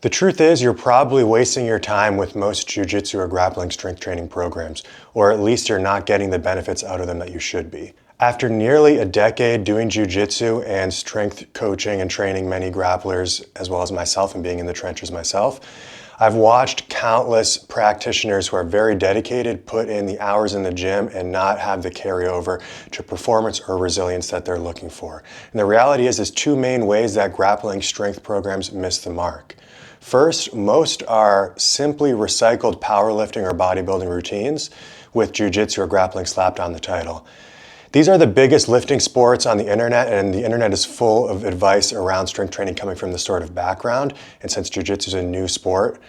The truth is, you're probably wasting your time with most jiu-jitsu or grappling strength training programs, or at least you're not getting the benefits out of them that you should be. After nearly a decade doing jiu-jitsu and strength coaching and training many grapplers, as well as myself and being in the trenches myself, I've watched countless practitioners who are very dedicated put in the hours in the gym and not have the carryover to performance or resilience that they're looking for. And the reality is, there's two main ways that grappling strength programs miss the mark. First, most are simply recycled powerlifting or bodybuilding routines with jiu-jitsu or grappling slapped on the title. These are the biggest lifting sports on the internet, and the internet is full of advice around strength training coming from this sort of background. And since jiu-jitsu is a new sport,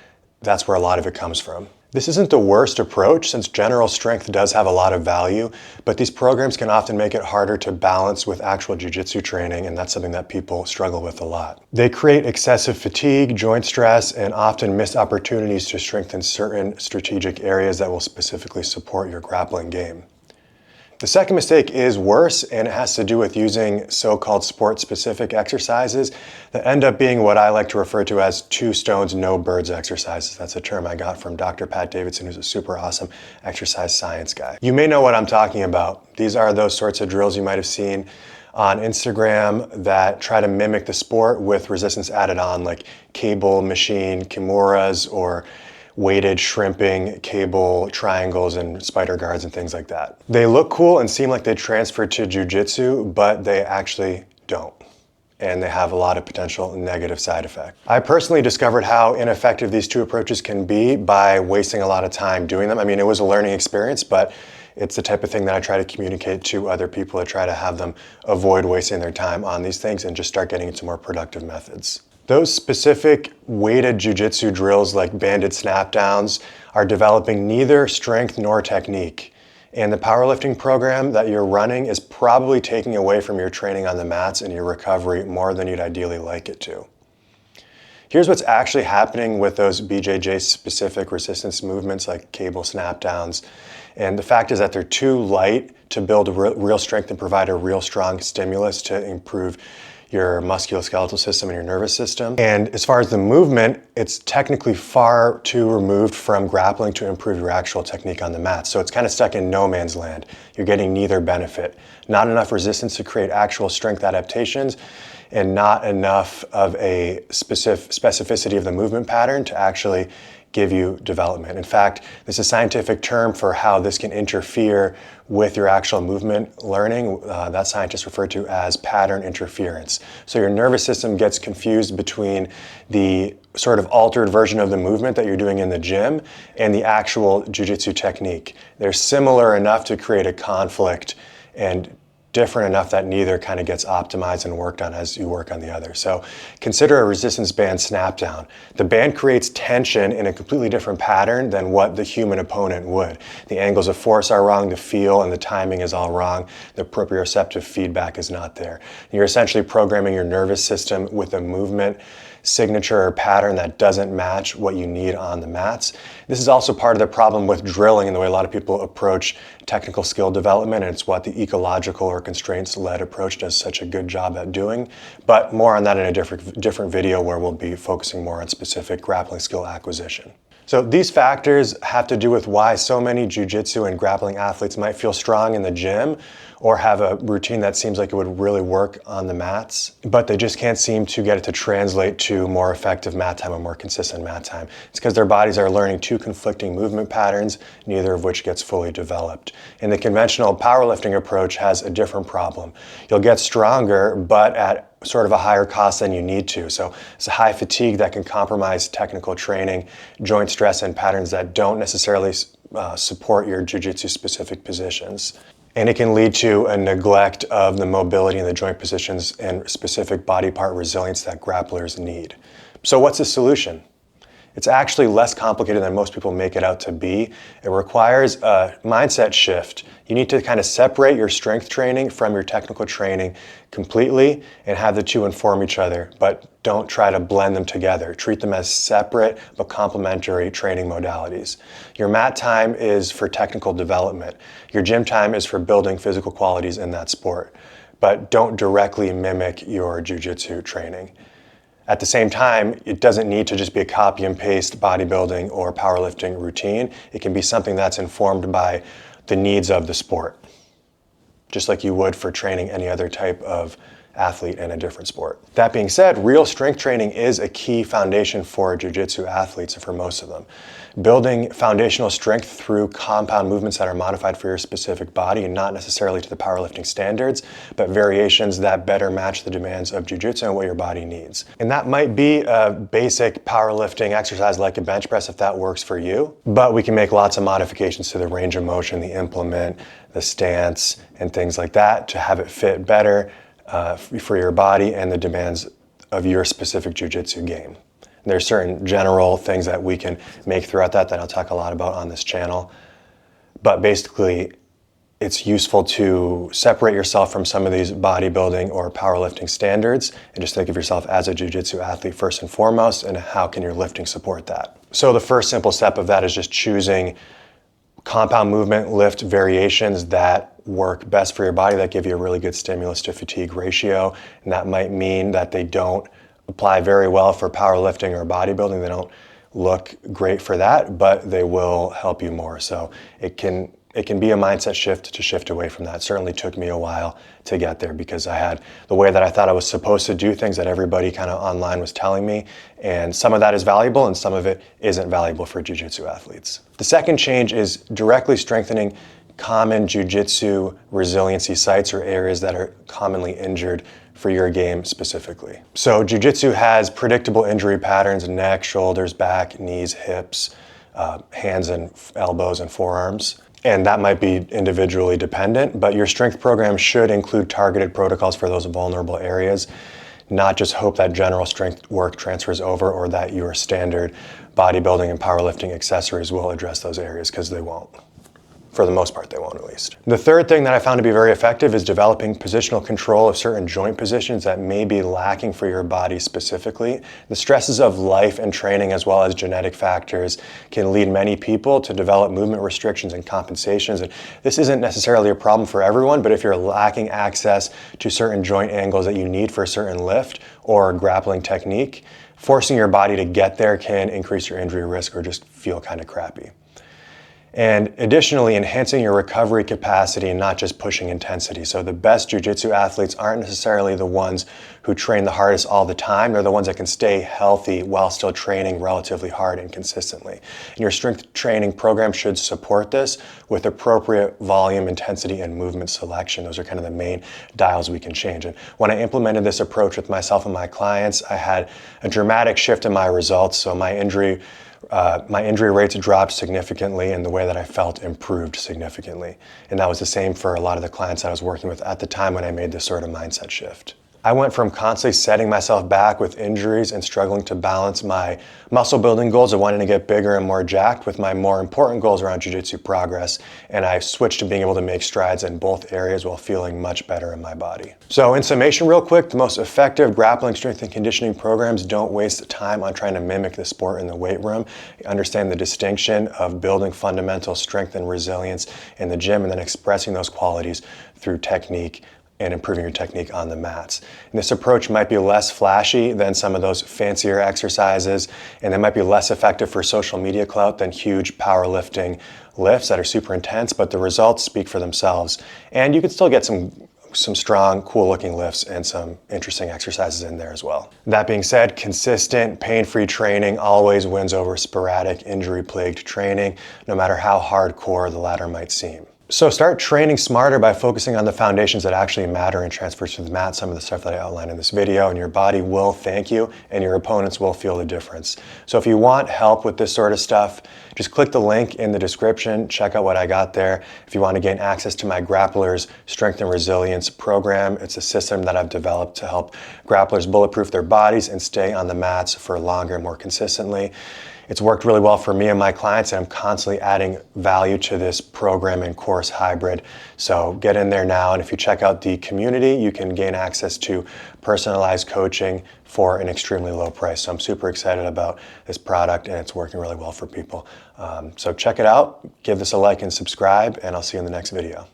that's where a lot of it comes from. This isn't the worst approach, since general strength does have a lot of value, but these programs can often make it harder to balance with actual jiu-jitsu training, and that's something that people struggle with a lot. They create excessive fatigue, joint stress, and often miss opportunities to strengthen certain strategic areas that will specifically support your grappling game. The second mistake is worse, and it has to do with using so-called sport-specific exercises that end up being what I like to refer to as two stones, no birds exercises. That's a term I got from Dr. Pat Davidson, who's a super awesome exercise science guy. You may know what I'm talking about. These are those sorts of drills you might have seen on Instagram that try to mimic the sport with resistance added on, like cable machine kimuras or weighted shrimping, cable triangles, and spider guards and things like that. They look cool and seem like they transferred to jiu-jitsu, but they actually don't. And they have a lot of potential negative side effects. I personally discovered how ineffective these two approaches can be by wasting a lot of time doing them. I mean, it was a learning experience, but it's the type of thing that I try to communicate to other people to try to have them avoid wasting their time on these things and just start getting into more productive methods. Those specific weighted jiu-jitsu drills like banded snap downs are developing neither strength nor technique. And the powerlifting program that you're running is probably taking away from your training on the mats and your recovery more than you'd ideally like it to. Here's what's actually happening with those BJJ specific resistance movements like cable snap downs. And the fact is that they're too light to build a real strength and provide a real strong stimulus to improve your musculoskeletal system and your nervous system. And as far as the movement, it's technically far too removed from grappling to improve your actual technique on the mat. So it's kind of stuck in no man's land. You're getting neither benefit. Not enough resistance to create actual strength adaptations, and not enough of a specificity of the movement pattern to actually give you development. In fact, there's a scientific term for how this can interfere with your actual movement learning. That scientists refer to as pattern interference. So your nervous system gets confused between the sort of altered version of the movement that you're doing in the gym and the actual jiu-jitsu technique. They're similar enough to create a conflict and different enough that neither kind of gets optimized and worked on as you work on the other. So consider a resistance band snap down. The band creates tension in a completely different pattern than what the human opponent would. The angles of force are wrong, the feel and the timing is all wrong, the proprioceptive feedback is not there. You're essentially programming your nervous system with a movement signature or pattern that doesn't match what you need on the mats. This is also part of the problem with drilling and the way a lot of people approach technical skill development, and it's what the ecological or constraints-led approach does such a good job at doing. But more on that in a different video where we'll be focusing more on specific grappling skill acquisition. So these factors have to do with why so many jiu-jitsu and grappling athletes might feel strong in the gym or have a routine that seems like it would really work on the mats, but they just can't seem to get it to translate to more effective mat time or more consistent mat time. It's because their bodies are learning two conflicting movement patterns, neither of which gets fully developed. And the conventional powerlifting approach has a different problem. You'll get stronger, but at sort of a higher cost than you need to. So it's a high fatigue that can compromise technical training, joint stress, and patterns that don't necessarily support your jiu-jitsu specific positions. And it can lead to a neglect of the mobility in the joint positions and specific body part resilience that grapplers need. So what's the solution? It's actually less complicated than most people make it out to be. It requires a mindset shift. You need to kind of separate your strength training from your technical training completely and have the two inform each other, but don't try to blend them together. Treat them as separate but complementary training modalities. Your mat time is for technical development. Your gym time is for building physical qualities in that sport, but don't directly mimic your jiu-jitsu training. At the same time, it doesn't need to just be a copy and paste bodybuilding or powerlifting routine. It can be something that's informed by the needs of the sport, just like you would for training any other type of athlete in a different sport. That being said, real strength training is a key foundation for jiu-jitsu athletes and for most of them. Building foundational strength through compound movements that are modified for your specific body and not necessarily to the powerlifting standards, but variations that better match the demands of jiu-jitsu and what your body needs. And that might be a basic powerlifting exercise like a bench press if that works for you, but we can make lots of modifications to the range of motion, the implement, the stance, and things like that to have it fit better for your body and the demands of your specific jiu-jitsu game. There's certain general things that we can make throughout that I'll talk a lot about on this channel. But basically, it's useful to separate yourself from some of these bodybuilding or powerlifting standards and just think of yourself as a jiu-jitsu athlete first and foremost, and how can your lifting support that. So the first simple step of that is just choosing compound movement lift variations that work best for your body, that give you a really good stimulus to fatigue ratio. And that might mean that they don't apply very well for powerlifting or bodybuilding. They don't look great for that, but they will help you more. So it can be a mindset shift to shift away from that. It certainly took me a while to get there because I had the way that I thought I was supposed to do things that everybody kind of online was telling me. And some of that is valuable and some of it isn't valuable for jiu-jitsu athletes. The second change is directly strengthening common jiu-jitsu resiliency sites or areas that are commonly injured for your game specifically. So jiu-jitsu has predictable injury patterns: neck, shoulders, back, knees, hips, hands and elbows and forearms. And that might be individually dependent, but your strength program should include targeted protocols for those vulnerable areas, not just hope that general strength work transfers over or that your standard bodybuilding and powerlifting accessories will address those areas, because they won't. For the most part, they won't, at least. The third thing that I found to be very effective is developing positional control of certain joint positions that may be lacking for your body specifically. The stresses of life and training, as well as genetic factors, can lead many people to develop movement restrictions and compensations. And this isn't necessarily a problem for everyone, but if you're lacking access to certain joint angles that you need for a certain lift or grappling technique, forcing your body to get there can increase your injury risk or just feel kind of crappy. And additionally, enhancing your recovery capacity and not just pushing intensity. So the best jiu-jitsu athletes aren't necessarily the ones who train the hardest all the time. They're the ones that can stay healthy while still training relatively hard and consistently. And your strength training program should support this with appropriate volume, intensity, and movement selection. Those are kind of the main dials we can change. And when I implemented this approach with myself and my clients, I had a dramatic shift in my results. So my injury rates dropped significantly and the way that I felt improved significantly. And that was the same for a lot of the clients I was working with at the time when I made this sort of mindset shift. I went from constantly setting myself back with injuries and struggling to balance my muscle building goals of wanting to get bigger and more jacked with my more important goals around jiu-jitsu progress. And I switched to being able to make strides in both areas while feeling much better in my body. So in summation real quick, the most effective grappling strength and conditioning programs don't waste time on trying to mimic the sport in the weight room. Understand the distinction of building fundamental strength and resilience in the gym and then expressing those qualities through technique and improving your technique on the mats. And this approach might be less flashy than some of those fancier exercises, and they might be less effective for social media clout than huge powerlifting lifts that are super intense, but the results speak for themselves. And you can still get some strong, cool looking lifts and some interesting exercises in there as well. That being said, consistent, pain-free training always wins over sporadic, injury-plagued training, no matter how hardcore the latter might seem. So start training smarter by focusing on the foundations that actually matter and transfer to the mat, some of the stuff that I outlined in this video, and your body will thank you and your opponents will feel the difference. So if you want help with this sort of stuff, just click the link in the description, check out what I got there. If you want to gain access to my Grapplers Strength and Resilience program, it's a system that I've developed to help grapplers bulletproof their bodies and stay on the mats for longer and more consistently. It's worked really well for me and my clients, and I'm constantly adding value to this program and course hybrid. So get in there now, and if you check out the community, you can gain access to personalized coaching for an extremely low price. So I'm super excited about this product, and it's working really well for people. So check it out, give this a like and subscribe, and I'll see you in the next video.